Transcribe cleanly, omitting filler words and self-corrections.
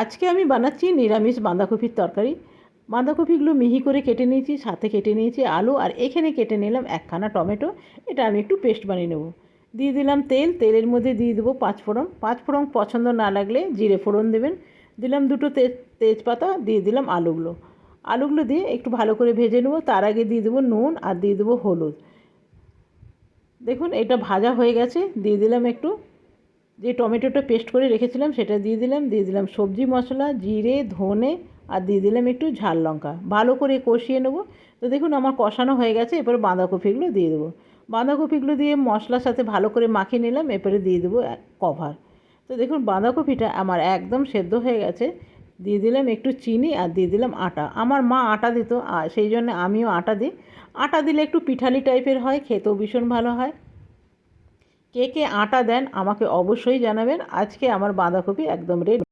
আজকে আমি বানাচ্ছি নিরামিষ বাঁধাকপির তরকারি। বাঁধাকপিগুলো মিহি করে কেটে নিয়েছি, সাথে কেটে নিয়েছি আলু, আর এখানে কেটে নিলাম একখানা টমেটো। এটা আমি একটু পেস্ট বানিয়ে নেব। দিয়ে দিলাম তেল, তেলের মধ্যে দিয়ে দেবো পাঁচফোড়ন। পাঁচফোড়ন পছন্দ না লাগলে জিরে ফোড়ন দেবেন। দিলাম দুটো তেজপাতা, দিয়ে দিলাম আলুগুলো। আলুগুলো দিয়ে একটু ভালো করে ভেজে নেবো। তার আগে দিয়ে দেবো নুন আর দিয়ে দেবো হলুদ। দেখুন এটা ভাজা হয়ে গেছে। দিয়ে দিলাম একটু যে টমেটোটা পেস্ট করে রেখেছিলাম সেটা দিয়ে দিলাম সবজি মশলা, জিরে, ধনে, আর দিয়ে দিলাম একটু ঝাল লঙ্কা। ভালো করে কষিয়ে নেবো। তো দেখুন আমার কষানো হয়ে গেছে। এরপরে বাঁধাকপিগুলো দিয়ে দেবো। বাঁধাকপিগুলো দিয়ে মশলার সাথে ভালো করে মাখিয়ে নিলাম। এরপরে দিয়ে দেবো কভার। তো দেখুন বাঁধাকপিটা আমার একদম সেদ্ধ হয়ে গেছে। দিয়ে দিলাম একটু চিনি আর দিয়ে দিলাম আটা। আমার মা আটা দিত, আর সেই জন্য আমিও আটা দিই। আটা দিলে একটু পিঠালি টাইপের হয়, খেতেও ভীষণ ভালো হয়। কে কে আটা দেন আমাকে অবশ্যই জানাবেন। আজকে আমার বাঁধাকপি একদম রেডি।